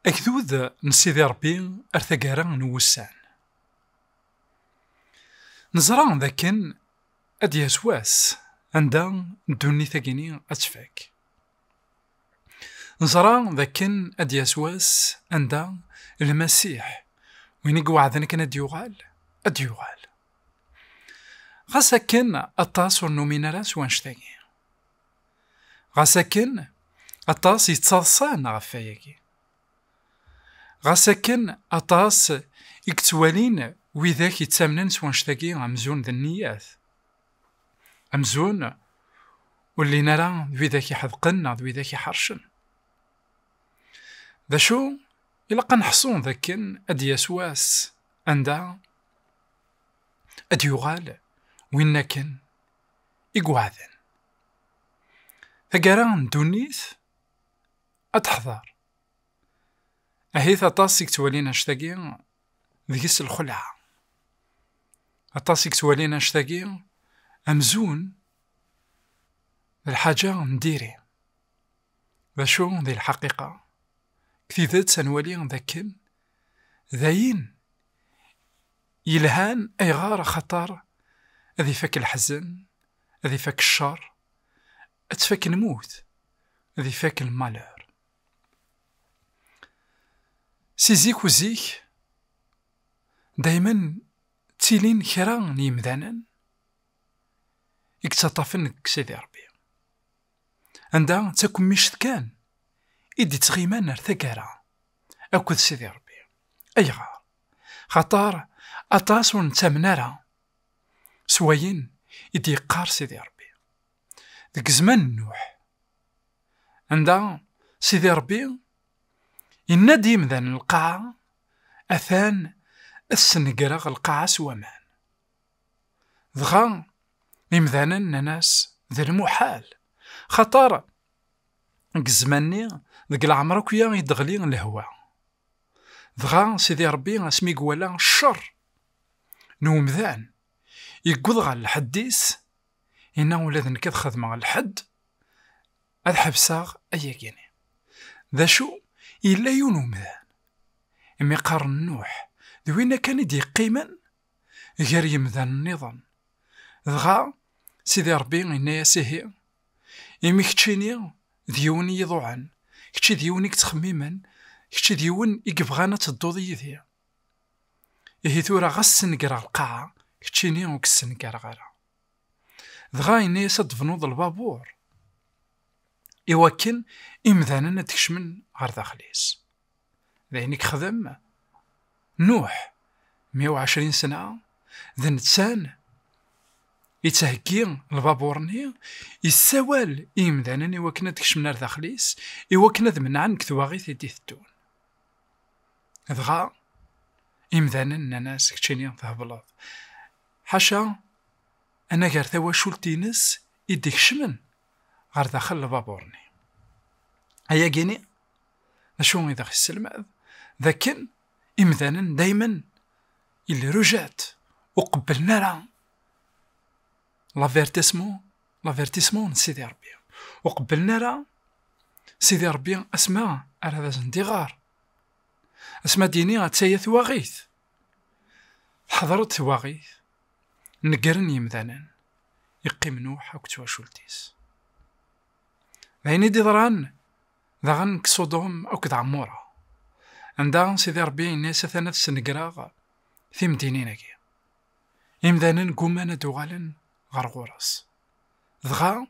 أكدود نسيدي ربي أرثقارا نوسان نزرع ذاكن أد يسواس عندها ندوني ثاقيني أتفاك نزرع ذاكن أد يسواس عندها المسيح وين يقعدنا كان أد يغال غاسا كن أطاس ورنومينا راس وانشتاقي غاسا كن أطاس يتصاصان غفاياكي غاسا كن أطاس يكتوالين ويذاك يتسامنن سوانشتاقي أمزون ذا النيات أمزون واللي نرى ذويذاك يحذقنا ذويذاك يحرشن ذا شو إلا نحصون ذاكن أد يسواس عندها أد يغال وين كان يقعدن ثقران دونيث أتحضر أهيث أطاسك توالينا اشتاقي ذيس الخلعة أطاسك توالينا اشتاقي أمزون الحاجة نديري ذا شو ذي الحقيقة كثيذات سنوالي ذاكن ذاين يلهان أي غار خطر أذي فاك الحزن أذي فاك الشر أتفاك الموت أذي فاك المالور سيزيك وزيك دايما تيلين كران يمذانا يكتطفنك سيدي ربي عندها تاكم ميشت كان إدي تغيمان ارثقارا أكد سيدي ربي أي غار خطار أطاس ونتامنارا سواين إدي يقار سيدي ربي ذك زمان نوح عندها سيدي ربي ينادي مذان القاعة أثان السنقرغ القاعة سوامان ذغا يمذانا ناس ذا المحال خطر الزماني ذك العمر كيا يدغلي الهوا ذغا سيدي ربي اسمي قوالا الشر نومذان يقض غا الحديث إنا ولاد نكذ خدمة الحد أذ حبساغ أياكيني ذا شو إلا ينومذان إمي قارن نوح ذوينا كان يدي قيما غير يمذان النظام ذغا سيدي ربي إنا ياسيهي إمي كتشيني ديوني يضوعن كتشي ديوني كتخميما كتشي ديون يقبغانا تدوضي ذي إهي ثورا غسن قرا القاعة كتشيني وكسن قرا غرا ذغا إنا يسد فنوض البابور إواكن إمذانا تكشمن غير داخليس ذينيك خدم نوح 120 سنة ذا نتسان يتهكي البابورني يسوال إمذانا إواكنا تكشمن غير داخليس إواكنا ذمنعن كثواغي ثيدي ثتون ذغا إمذانا ناس كتشيني ذهبلاض حاشا أنا غير ثوا شولتينس يديك شمن غير داخل البابورني هيا كيني أشو إذا السلماذ ذاكن إمذانا دايما اللي رجعت وقبلنا راه لافيرتيسمون سيدي ربي وقبلنا راه سيدي ربي أسماء على هذا زندغار أسماء ديني غتسايا ثواغيث حضرت ثواغيث نقرن يمذانا يقيم نوح وكتوا شولتيس ذايني دي ضران ذاغن كسودهم أو كذا عمورة عندها سيدي ربي الناس ثلاث سنقراغ في مدينيناكي إمذانا قومانا دوغالا غرغورس ذغا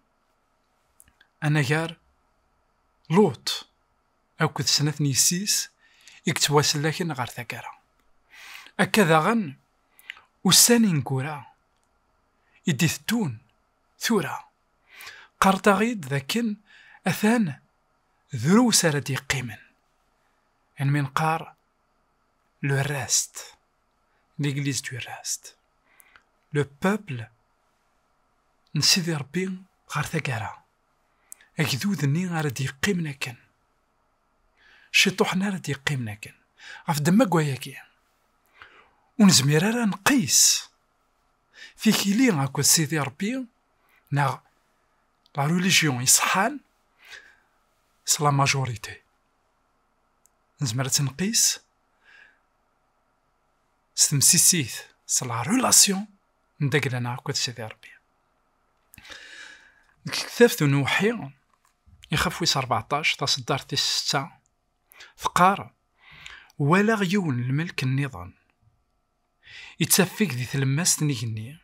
أنا غير لوط أو كذا سنة نيسيس يكتواصل لكن غير ثكرة أكذا غن وساني نقورا يديثتون ثورة قرطاغيد ذاكن أثان ذروس ردي قيمن ان من قار لو ريست l'église du reste le peuple نسيدي ربي غير ثكرة أكذوذني غادي يقيمنا كان شيطوحنا غادي يقيمنا كان غف دما كواياكي ونزمير راه نقيس في كيلي هاكا سيدي ربي نا لا ريليجيون يصحان سي لا ماجوريتي نزمر تنقيس ستمسيسيت لا ريلاسيون نداك لنا كود سيدي ربي. كتابت نوحي يخاف ويس 14 تصدر في 6 فقار ولا غيون الملك النظام يتسفك ذي تلماس نيجني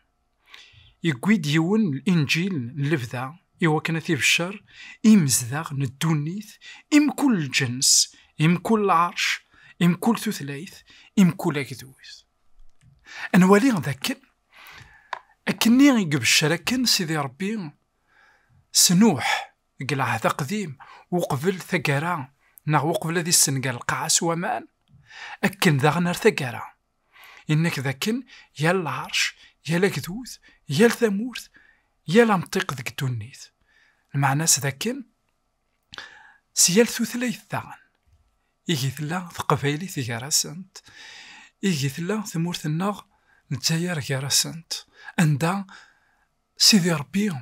يقويد يون الانجيل اللفذا إوا كان في الشر إمزداغ ندونيث إم كل جنس إم كل عرش إم كل ثلاث إم كل أكدوث أنوالي ذاك أكني يقب الشراكن سيدي ربي سنوح قلع هذا قديم وقبل ثقرا نغ وقبل هذه السنقال قاعس ومان أكن ذا غنر ثقرا إنك ذاكن يا العرش يا الأكدوث يا الثمورث يا لمطيق ذك الدنيث المعنى ذاكن سيال ثلاث ثاغن إيجي ثلا ثقبايلي ثيغارسنت إيجي ثلا ثمورث النغ نتاير غارسنت عندها سيدي ربي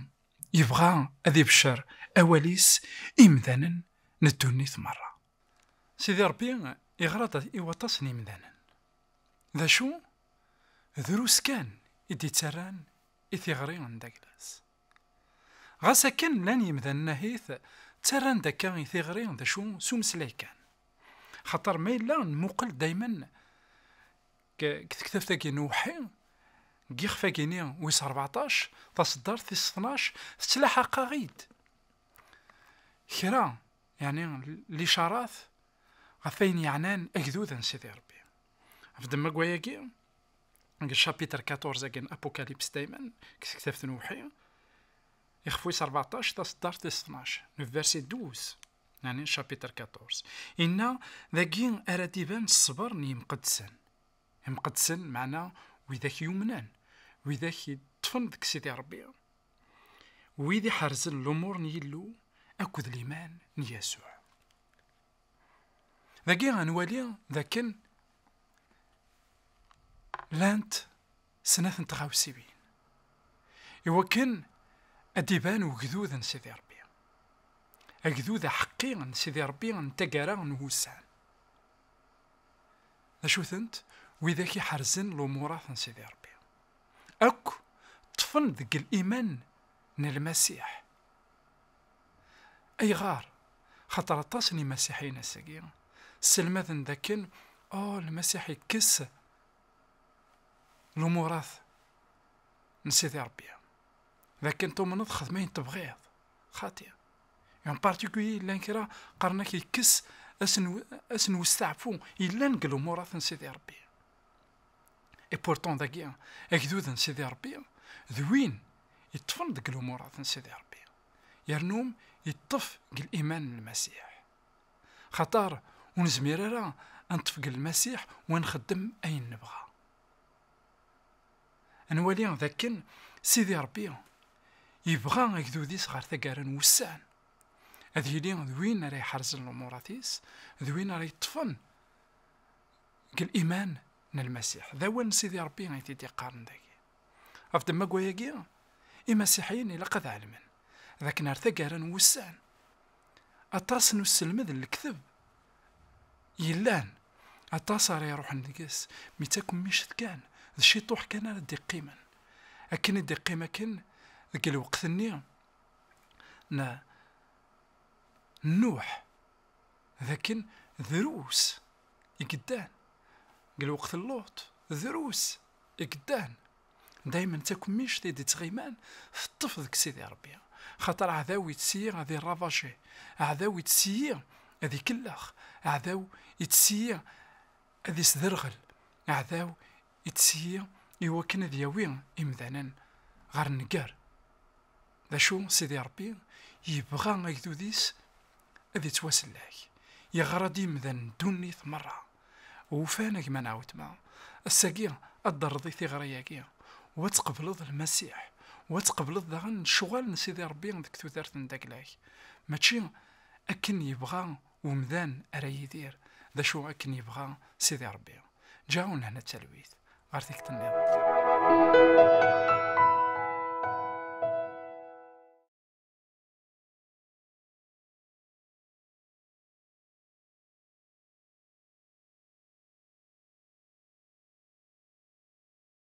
يبغى أذي بشر أواليس إمذانا ندونيث مرة. سيدي ربي يغرض إيواطاسن إمذانا ذا شو دروس كان إدي تران إثيغري عندكلاس غاسا كان لان يمذان نهيث تران داكا إثيغري ذا شو سومسلاي كان خاطر ما إلا نموقل دايما كتكتب تاكي نوحي كيخ فاكيني ويس 14 تصدر في 12 تتلاحق غيد كرا يعني الإشارات غفين يعنان أكدوذا سيدي ربي في دما كواياكي الشابيتر 14 كان أبوكاليبس دايما كتكتب نوحي يخ ويس 14 تصدر في 12 في فيرسي 12 يعني شابيتر 14 إن ذاكين أراديبان الصبر مقدسا مقدسا معنا وذاك يمنان وذاك يطفن ذاك سيدي ربي ويذي حرزن الأمور نيلو أكد الإيمان نيسوع ذاكي غنوالي ذاكن لانت سنة تغاوسيبين إوا كان أديبان وجذوذا سيدي ربي أجذوذ حقيقا سيدي ربي نتقارا نوسان أشو ثنت وذاك يحرزن الأمورات سيدي ربي أكو طفن ذك الإيمان من المسيح أي غار خاطر طاسني مسيحيين الساقين سلماذن ذاكن المسيح يكس الأمورات من سيدي ربي ذاك انتو منض خدمين تبغيض خاطئ يعني بارتيكولي إلا كرا قرناك يكس أسن وستعفو إلا نقلو مورات سيدي ربي إي بورتون ذاكيا أكدوذا سيدي ربي ذوين يطفن ديك الأمورات سيدي ربي يرنوم يطف الإيمان المسيح خطار ونزمير راه نطفق المسيح ونخدم أين نبغى أنوالي ذاكن سيدي ربي يبغى أكدوذيس غير ثقارن وسان هذه لي ذوين راه يحرزن الأموراتيس ذوين راه يطفن الإيمان من المسيح ذوين سيدي ربي غيتيدي قارن داكي أفضل ما قوياكي المسيحيين إلا قد علمن ذاك نار ثقارن وسان أطاس نسلمد الكذب يلان أطاس راه يروح ندقس ميتاكم ميش كان ذا طوح كان راه دي قيمن أكن دي قيمة كان ذاك الوقت النية نوح ذاكن ذروس يقدان قال وقت اللوط ذروس يقدان دايما تاكم ميش تيدي تغيمان في الطف ذاك سيدي ربي خاطر عذاو يتسيي غادي رافاجي عذاو يتسيي هذي كلاخ عذاو يتسيي هذي سدرغل عذاو يتسيي إوا كان دياوي إمذانا غار النقار ذا شو سيدي ربي يبغى غيدوديس هذي تواسلاك يغردي مذن دونيث مرة وفانا كما نعاود ما الساقية الضرضي ثغرياكيا وتقبلض المسيح وتقبلض داغن شغال سيدي ربي ذاك تودرت نداكلاك ماشي أكن يبغى ومذان أرا يدير ذا شو أكن يبغى سيدي ربي جاونا هنا التلويث غير ذيك النظام